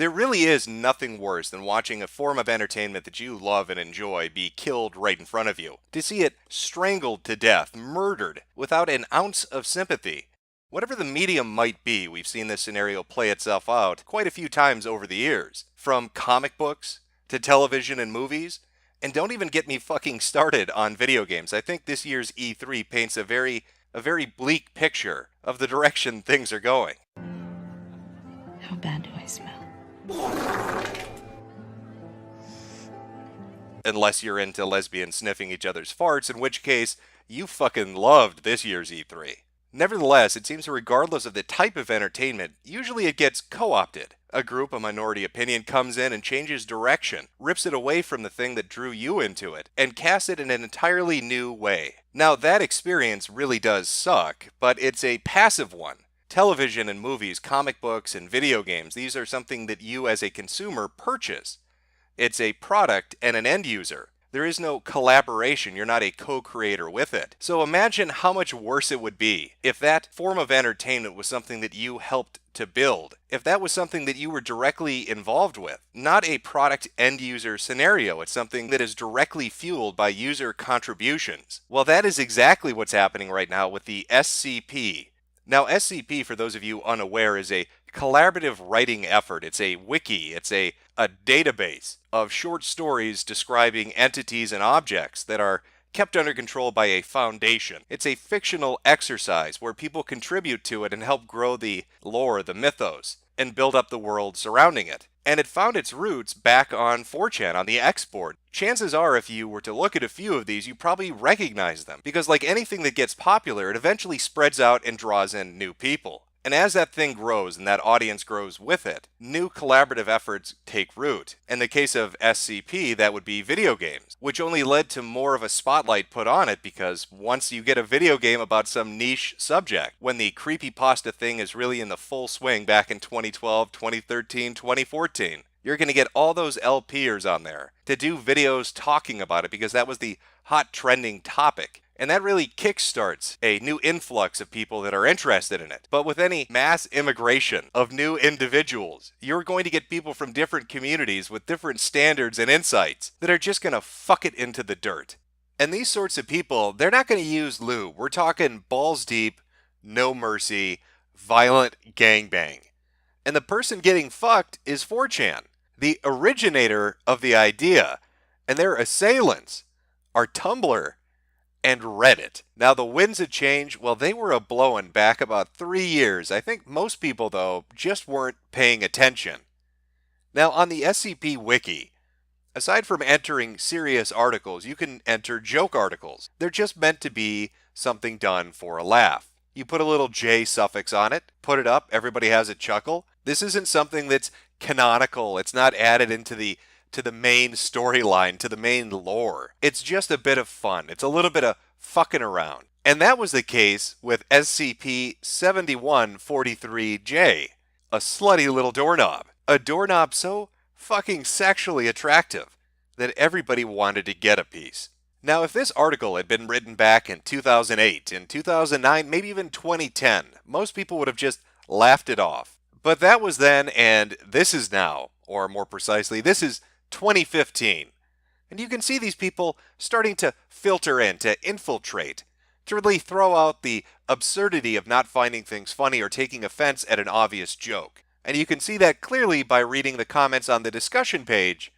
There really is nothing worse than watching a form of entertainment that you love and enjoy be killed right in front of you. To see it strangled to death, murdered, without an ounce of sympathy. Whatever the medium might be, we've seen this scenario play itself out quite a few times over the years. From comic books to television and movies. And don't even get me fucking started on video games. I think this year's E3 paints a very bleak picture of the direction things are going. How bad do I smell? Unless you're into lesbians sniffing each other's farts, in which case you fucking loved this year's E3. Nevertheless, it seems regardless of the type of entertainment, usually it gets co-opted. A group, a minority opinion, comes in and changes direction, rips it away from the thing that drew you into it, and casts it in an entirely new way. Now, that experience really does suck, but it's a passive one. Television and movies, comic books, and video games, these are something that you as a consumer purchase. It's a product and an end user. There is no collaboration. You're not a co-creator with it. So imagine how much worse it would be if that form of entertainment was something that you helped to build. If that was something that you were directly involved with. Not a product end user scenario. It's something that is directly fueled by user contributions. Well, that is exactly what's happening right now with the SCP. Now, SCP, for those of you unaware, is a collaborative writing effort. It's a wiki. It's a database of short stories describing entities and objects that are kept under control by a foundation. It's a fictional exercise where people contribute to it and help grow the lore, the mythos, and build up the world surrounding it. And it found its roots back on 4chan, on the export. Chances are, if you were to look at a few of these, you probably recognize them. Because like anything that gets popular, it eventually spreads out and draws in new people. And as that thing grows and that audience grows with it, new collaborative efforts take root. In the case of SCP, that would be video games, which only led to more of a spotlight put on it because once you get a video game about some niche subject, when the creepypasta thing is really in the full swing back in 2012, 2013, 2014, you're going to get all those LPers on there to do videos talking about it because that was the hot trending topic. And that really kickstarts a new influx of people that are interested in it. But with any mass immigration of new individuals, you're going to get people from different communities with different standards and insights that are just going to fuck it into the dirt. And these sorts of people, they're not going to use lube. We're talking balls deep, no mercy, violent gangbang. And the person getting fucked is 4chan, the originator of the idea. And their assailants are Tumblr and Reddit. Now, the winds of change, well, they were a-blowing back about 3 years. I think most people, though, just weren't paying attention. Now, on the SCP Wiki, aside from entering serious articles, you can enter joke articles. They're just meant to be something done for a laugh. You put a little J suffix on it, put it up, everybody has a chuckle. This isn't something that's canonical. It's not added into the main storyline, to the main lore. It's just a bit of fun. It's a little bit of fucking around. And that was the case with SCP-7143J, a slutty little doorknob. A doorknob so fucking sexually attractive that everybody wanted to get a piece. Now, if this article had been written back in 2008, in 2009, maybe even 2010, most people would have just laughed it off. But that was then, and this is now, or more precisely, this is 2015. And you can see these people starting to filter in, to infiltrate, to really throw out the absurdity of not finding things funny or taking offense at an obvious joke. And you can see that clearly by reading the comments on the discussion page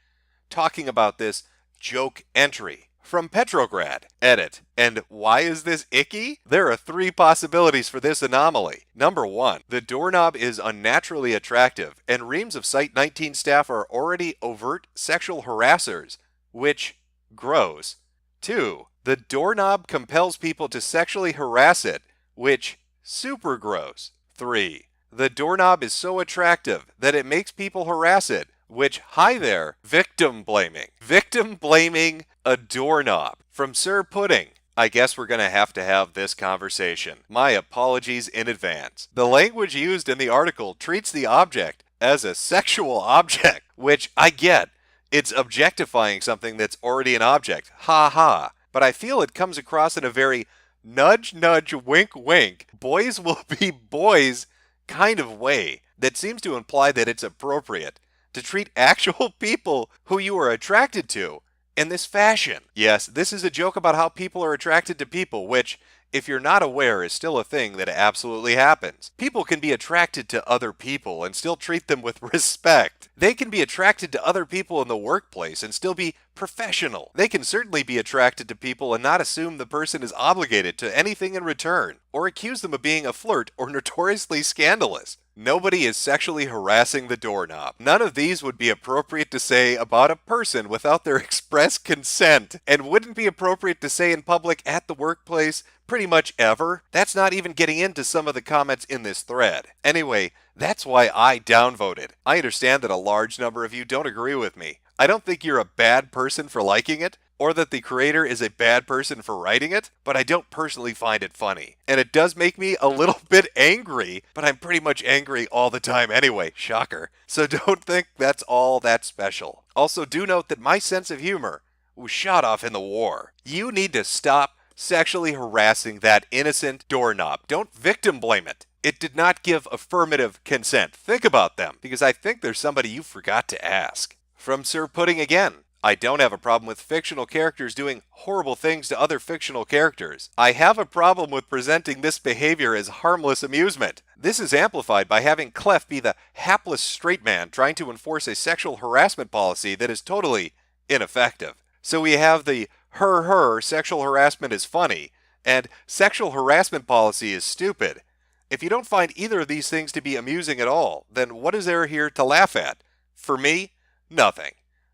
talking about this joke entry. From Petrograd, edit. And why is this icky? There are 3 possibilities for this anomaly. Number 1, the doorknob is unnaturally attractive, and reams of Site 19 staff are already overt sexual harassers, which gross. 2, the doorknob compels people to sexually harass it, which super gross. 3, the doorknob is so attractive that it makes people harass it, which, hi there, victim blaming. Victim blaming a doorknob. From Sir Pudding, I guess we're going to have this conversation. My apologies in advance. The language used in the article treats the object as a sexual object, which I get. It's objectifying something that's already an object. Ha ha. But I feel it comes across in a very nudge, nudge, wink, wink, boys will be boys kind of way that seems to imply that it's appropriate to treat actual people who you are attracted to in this fashion. Yes, this is a joke about how people are attracted to people, which, if you're not aware, is still a thing that absolutely happens. People can be attracted to other people and still treat them with respect. They can be attracted to other people in the workplace and still be professional. They can certainly be attracted to people and not assume the person is obligated to anything in return, or accuse them of being a flirt or notoriously scandalous. Nobody is sexually harassing the doorknob. None of these would be appropriate to say about a person without their express consent, and wouldn't be appropriate to say in public at the workplace pretty much ever. That's not even getting into some of the comments in this thread. Anyway, that's why I downvoted. I understand that a large number of you don't agree with me. I don't think you're a bad person for liking it, or that the creator is a bad person for writing it, but I don't personally find it funny. And it does make me a little bit angry, but I'm pretty much angry all the time anyway, shocker. So don't think that's all that special. Also, do note that my sense of humor was shot off in the war. You need to stop sexually harassing that innocent doorknob. Don't victim blame it. It did not give affirmative consent. Think about them, because I think there's somebody you forgot to ask. From Sir Pudding again. I don't have a problem with fictional characters doing horrible things to other fictional characters. I have a problem with presenting this behavior as harmless amusement. This is amplified by having Clef be the hapless straight man trying to enforce a sexual harassment policy that is totally ineffective. So we have the her sexual harassment is funny, and sexual harassment policy is stupid. If you don't find either of these things to be amusing at all, then what is there here to laugh at? For me, nothing.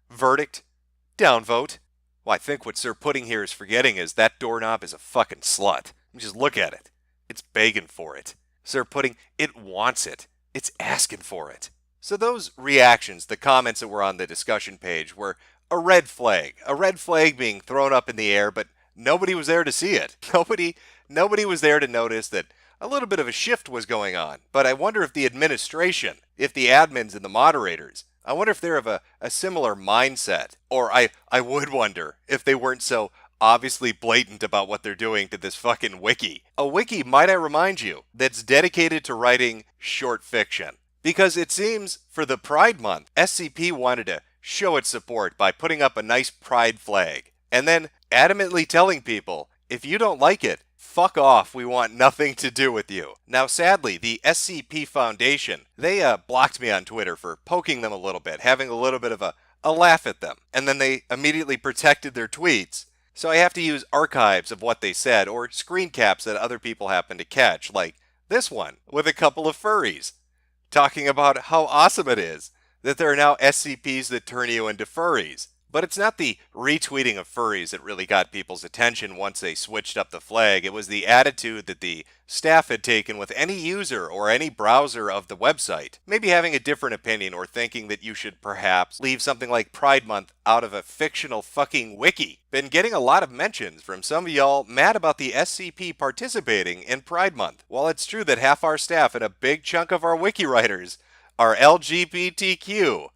Verdict? Downvote. Well, I think what Sir Pudding here is forgetting is that doorknob is a fucking slut. Just look at it. It's begging for it. Sir Pudding, it wants it. It's asking for it. So those reactions, the comments that were on the discussion page, were a red flag. A red flag being thrown up in the air, but nobody was there to see it. Nobody was there to notice that a little bit of a shift was going on. But I wonder if the administration, if the admins and the moderators, I wonder if they're of a similar mindset. Or I would wonder if they weren't so obviously blatant about what they're doing to this fucking wiki. A wiki, might I remind you, that's dedicated to writing short fiction. Because it seems, for the Pride Month, SCP wanted to show its support by putting up a nice pride flag, and then adamantly telling people, if you don't like it, fuck off, we want nothing to do with you. Now sadly, the SCP Foundation, they blocked me on Twitter for poking them a little bit, having a little bit of a laugh at them, and then they immediately protected their tweets. So I have to use archives of what they said, or screen caps that other people happen to catch, like this one, with a couple of furries, talking about how awesome it is that there are now SCPs that turn you into furries. But it's not the retweeting of furries that really got people's attention once they switched up the flag. It was the attitude that the staff had taken with any user or any browser of the website. Maybe having a different opinion or thinking that you should perhaps leave something like Pride Month out of a fictional fucking wiki. Been getting a lot of mentions from some of y'all mad about the SCP participating in Pride Month. While it's true that half our staff and a big chunk of our wiki writers are LGBTQ,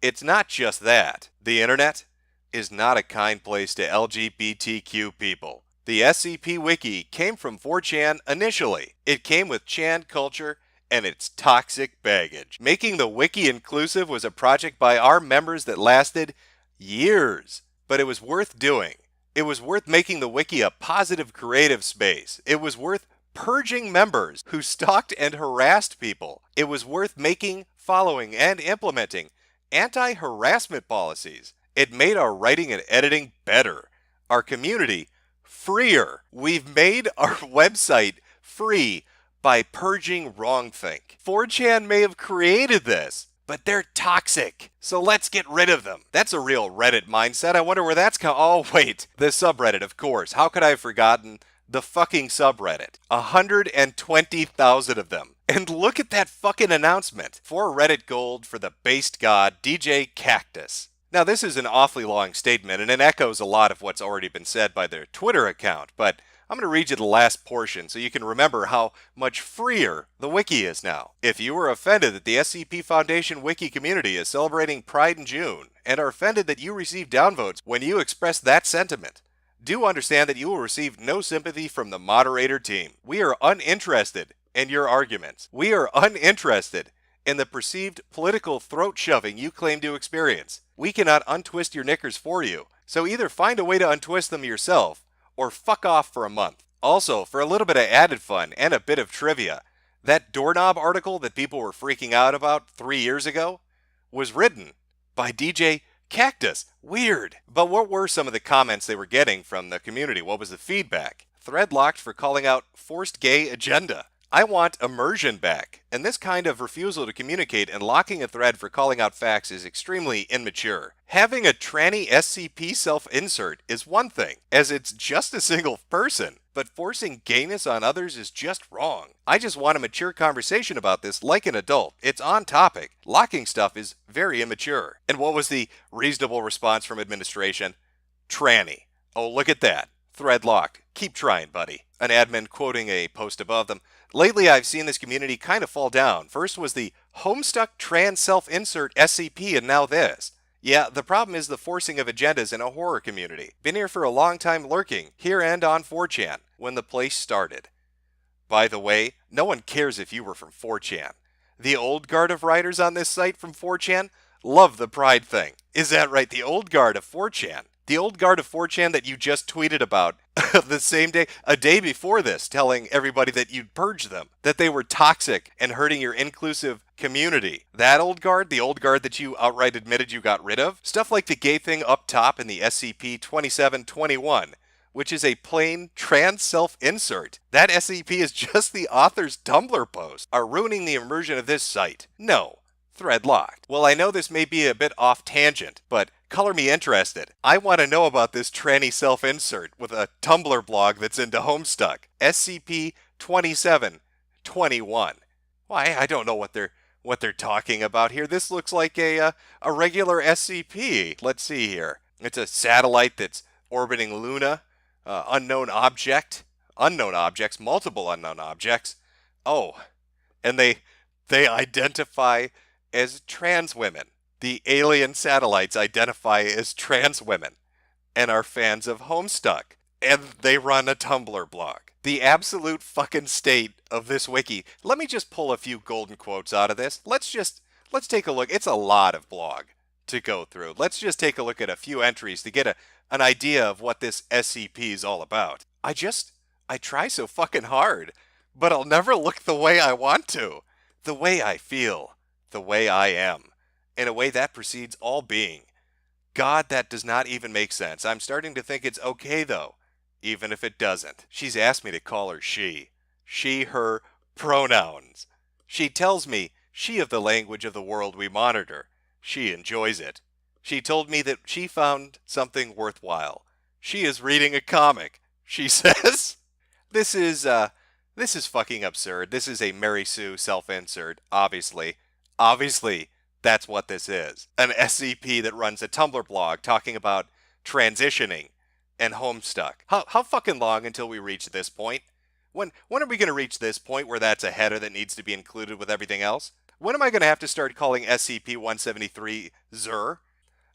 it's not just that. The internet is not a kind place to LGBTQ people. The SCP Wiki came from 4chan initially. It came with Chan culture and its toxic baggage. Making the wiki inclusive was a project by our members that lasted years, but it was worth doing. It was worth making the wiki a positive creative space. It was worth purging members who stalked and harassed people. It was worth making, following, and implementing anti-harassment policies. It made our writing and editing better, our community freer. We've made our website free by purging wrongthink. 4chan may have created this, but they're toxic, so let's get rid of them. That's a real Reddit mindset. I wonder where that's come. Oh wait, the subreddit, of course. How could I have forgotten the fucking subreddit? 120,000 of them. And look at that fucking announcement. 4 Reddit gold for the based god DJ Cactus. Now this is an awfully long statement and it echoes a lot of what's already been said by their Twitter account, but I'm going to read you the last portion so you can remember how much freer the wiki is now. If you were offended that the SCP Foundation wiki community is celebrating Pride in June and are offended that you received downvotes when you express that sentiment, do understand that you will receive no sympathy from the moderator team. We are uninterested in your arguments. We are uninterested and the perceived political throat shoving you claim to experience. We cannot untwist your knickers for you, so either find a way to untwist them yourself, or fuck off for a month. Also, for a little bit of added fun and a bit of trivia, that doorknob article that people were freaking out about 3 years ago was written by DJ Cactus. Weird. But what were some of the comments they were getting from the community? What was the feedback? Thread locked for calling out forced gay agenda. I want immersion back, and this kind of refusal to communicate and locking a thread for calling out facts is extremely immature. Having a tranny SCP self-insert is one thing, as it's just a single person, but forcing gayness on others is just wrong. I just want a mature conversation about this like an adult. It's on topic. Locking stuff is very immature. And what was the reasonable response from administration? Tranny. Oh, look at that. Thread locked. Keep trying, buddy. An admin quoting a post above them. Lately, I've seen this community kind of fall down. First was the Homestuck Trans Self-Insert SCP, and now this. Yeah, the problem is the forcing of agendas in a horror community. Been here for a long time lurking, here and on 4chan, when the place started. By the way, no one cares if you were from 4chan. The old guard of writers on this site from 4chan love the pride thing. Is that right? The old guard of 4chan. The old guard of 4chan that you just tweeted about the same day, a day before this, telling everybody that you'd purge them, that they were toxic and hurting your inclusive community. That old guard, the old guard that you outright admitted you got rid of, stuff like the gay thing up top in the SCP-2721, which is a plain trans self-insert. That SCP is just the author's Tumblr post, are ruining the immersion of this site. No. Thread locked. Well, I know this may be a bit off tangent, but color me interested. I want to know about this tranny self-insert with a Tumblr blog that's into Homestuck. SCP-2721. Why, I don't know what they're talking about here. This looks like a regular SCP. Let's see here. It's a satellite that's orbiting Luna. Unknown objects, multiple unknown objects. Oh, and they identify as trans women. The alien satellites identify as trans women and are fans of Homestuck. And they run a Tumblr blog. The absolute fucking state of this wiki. Let me just pull a few golden quotes out of this. Let's take a look. It's a lot of blog to go through. Let's just take a look at a few entries to get an idea of what this SCP is all about. I try so fucking hard, but I'll never look the way I want to. The way I feel. The way I am. In a way that precedes all being. God, that does not even make sense. I'm starting to think it's okay, though, even if it doesn't. She's asked me to call her she. She, her pronouns. She tells me she of the language of the world we monitor. She enjoys it. She told me that she found something worthwhile. She is reading a comic. She says, This is fucking absurd. This is a Mary Sue self-insert, obviously. Obviously, that's what this is. An SCP that runs a Tumblr blog talking about transitioning and Homestuck. How fucking long until we reach this point? When are we going to reach this point where that's a header that needs to be included with everything else? When am I going to have to start calling SCP-173 Zur?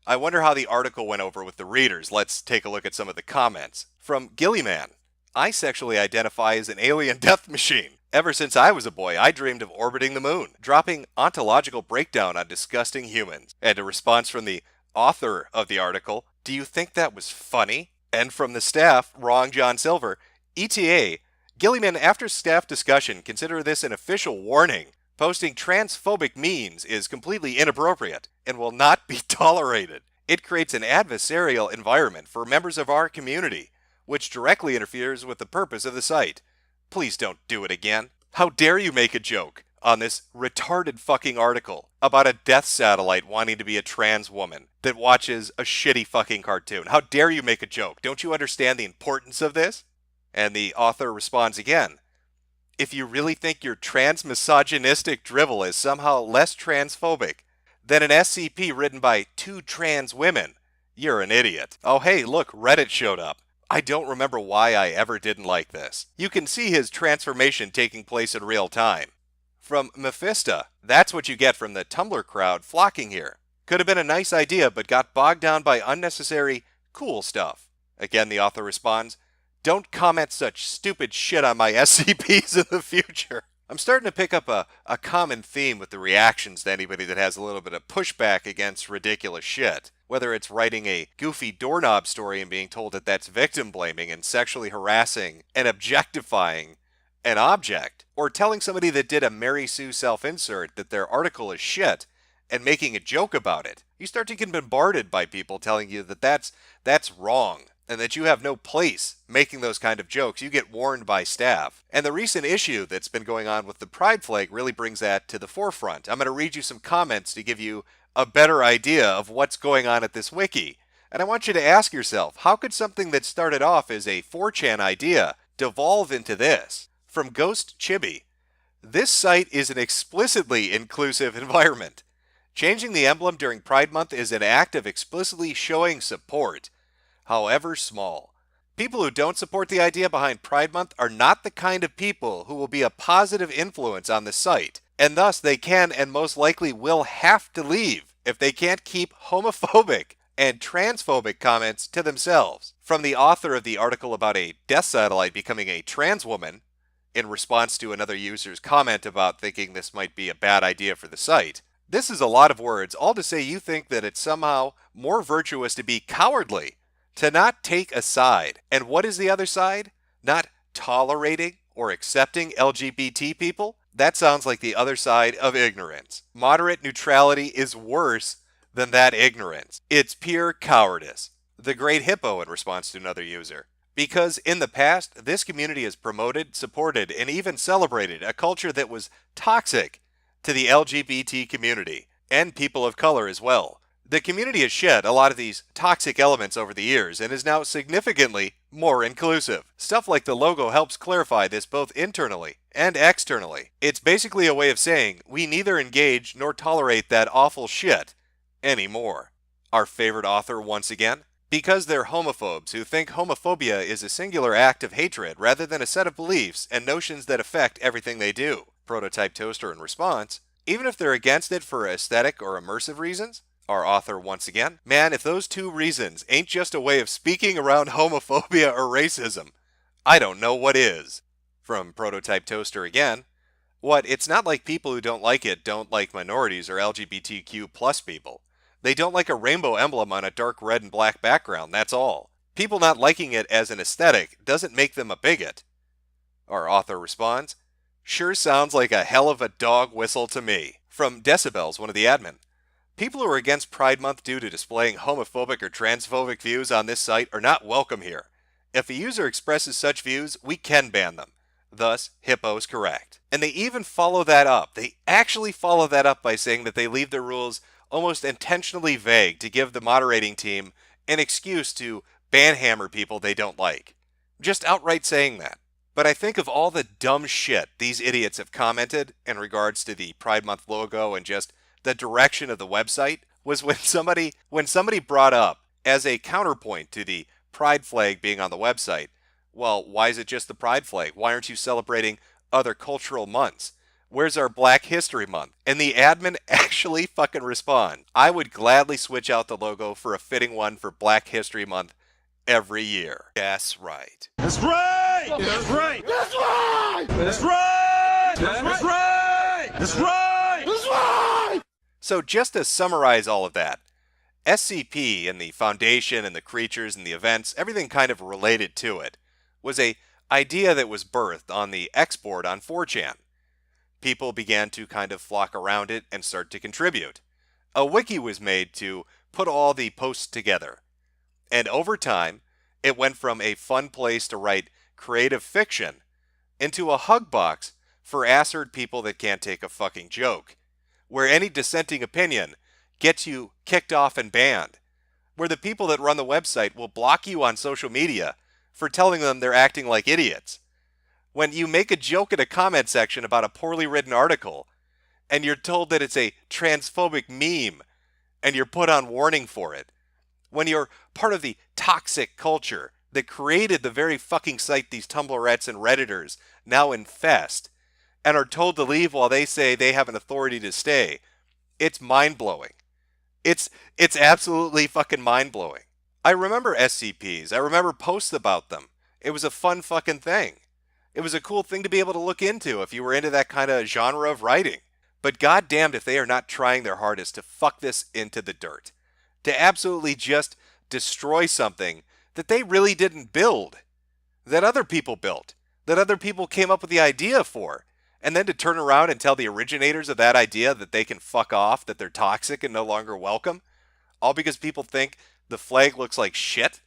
I wonder how the article went over with the readers. Let's take a look at some of the comments. From Gillyman. I sexually identify as an alien death machine. Ever since I was a boy, I dreamed of orbiting the moon, dropping ontological breakdown on disgusting humans. And a response from the author of the article, do you think that was funny? And from the staff, Wrong John Silver, ETA, Gillyman, after staff discussion, consider this an official warning. Posting transphobic memes is completely inappropriate and will not be tolerated. It creates an adversarial environment for members of our community, which directly interferes with the purpose of the site. Please don't do it again. How dare you make a joke on this retarded fucking article about a death satellite wanting to be a trans woman that watches a shitty fucking cartoon? How dare you make a joke? Don't you understand the importance of this? And the author responds again. If you really think your trans misogynistic drivel is somehow less transphobic than an SCP written by two trans women, you're an idiot. Oh hey, look, Reddit showed up. I don't remember why I ever didn't like this. You can see his transformation taking place in real time. From Mephisto, that's what you get from the Tumblr crowd flocking here. Could have been a nice idea, but got bogged down by unnecessary cool stuff. Again, the author responds, don't comment such stupid shit on my SCPs in the future. I'm starting to pick up a common theme with the reactions to anybody that has a little bit of pushback against ridiculous shit. Whether it's writing a goofy doorknob story and being told that that's victim blaming and sexually harassing and objectifying an object, or telling somebody that did a Mary Sue self-insert that their article is shit and making a joke about it. You start to get bombarded by people telling you that that's wrong and that you have no place making those kind of jokes. You get warned by staff. And the recent issue that's been going on with the pride flag really brings that to the forefront. I'm going to read you some comments to give you a better idea of what's going on at this wiki. And I want you to ask yourself, how could something that started off as a 4chan idea devolve into this? From Ghost Chibi, this site is an explicitly inclusive environment. Changing the emblem during Pride Month is an act of explicitly showing support, however small. People who don't support the idea behind Pride Month are not the kind of people who will be a positive influence on the site, and thus they can and most likely will have to leave if they can't keep homophobic and transphobic comments to themselves. From the author of the article about a death satellite becoming a trans woman, in response to another user's comment about thinking this might be a bad idea for the site. This is a lot of words, all to say you think that it's somehow more virtuous to be cowardly, to not take a side. And what is the other side? Not tolerating or accepting LGBT people? That sounds like the other side of ignorance. Moderate neutrality is worse than that ignorance. It's pure cowardice. The Great Hippo in response to another user. Because in the past, this community has promoted, supported, and even celebrated a culture that was toxic to the LGBT community, and people of color as well. The community has shed a lot of these toxic elements over the years and is now significantly more inclusive. Stuff like the logo helps clarify this both internally and externally. It's basically a way of saying we neither engage nor tolerate that awful shit anymore. Our favorite author once again. Because they're homophobes who think homophobia is a singular act of hatred rather than a set of beliefs and notions that affect everything they do. Prototype Toaster in response, even if they're against it for aesthetic or immersive reasons. Our author once again, man, if those two reasons ain't just a way of speaking around homophobia or racism, I don't know what is. From Prototype Toaster again, what, it's not like people who don't like it don't like minorities or LGBTQ plus people. They don't like a rainbow emblem on a dark red and black background, that's all. People not liking it as an aesthetic doesn't make them a bigot. Our author responds, sure sounds like a hell of a dog whistle to me. From Decibels, one of the admin. People who are against Pride Month due to displaying homophobic or transphobic views on this site are not welcome here. If a user expresses such views, we can ban them. Thus, Hippo's correct. And they even follow that up. They actually follow that up by saying that they leave their rules almost intentionally vague to give the moderating team an excuse to banhammer people they don't like. Just outright saying that. But I think of all the dumb shit these idiots have commented in regards to the Pride Month logo and just the direction of the website was when somebody brought up as a counterpoint to the pride flag being on the website, well, why is it just the pride flag? Why aren't you celebrating other cultural months? Where's our Black History Month? And the admin actually fucking respond. I would gladly switch out the logo for a fitting one for Black History Month every year. That's right. That's right! That's right! That's right! That's right! That's right! That's right! That's right! So just to summarize all of that, SCP and the Foundation and the creatures and the events, everything kind of related to it, was a idea that was birthed on the X-board on 4chan. People began to kind of flock around it and start to contribute. A wiki was made to put all the posts together. And over time, it went from a fun place to write creative fiction into a hug box for assert people that can't take a fucking joke, where any dissenting opinion gets you kicked off and banned, where the people that run the website will block you on social media for telling them they're acting like idiots. When you make a joke in a comment section about a poorly written article, and you're told that it's a transphobic meme, and you're put on warning for it. When you're part of the toxic culture that created the very fucking site these Tumblrettes and Redditors now infest, and are told to leave while they say they have an authority to stay, it's mind-blowing. It's absolutely fucking mind-blowing. I remember SCPs. I remember posts about them. It was a fun fucking thing. It was a cool thing to be able to look into if you were into that kind of genre of writing. But goddamned if they are not trying their hardest to fuck this into the dirt. To absolutely just destroy something that they really didn't build, that other people built, that other people came up with the idea for, and then to turn around and tell the originators of that idea that they can fuck off, that they're toxic and no longer welcome, all because people think the flag looks like shit,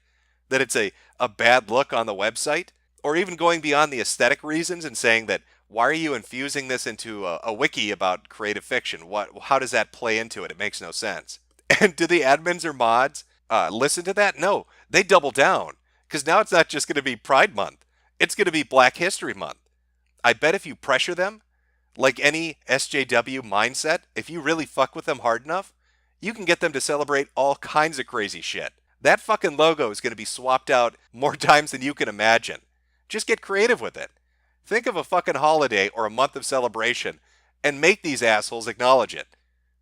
that it's a bad look on the website, or even going beyond the aesthetic reasons and saying that why are you infusing this into a wiki about creative fiction? How does that play into it? It makes no sense. And do the admins or mods listen to that? No, they double down. Because now it's not just going to be Pride Month. It's going to be Black History Month. I bet if you pressure them, like any SJW mindset, if you really fuck with them hard enough, you can get them to celebrate all kinds of crazy shit. That fucking logo is going to be swapped out more times than you can imagine. Just get creative with it. Think of a fucking holiday or a month of celebration and make these assholes acknowledge it.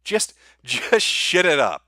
Just shit it up.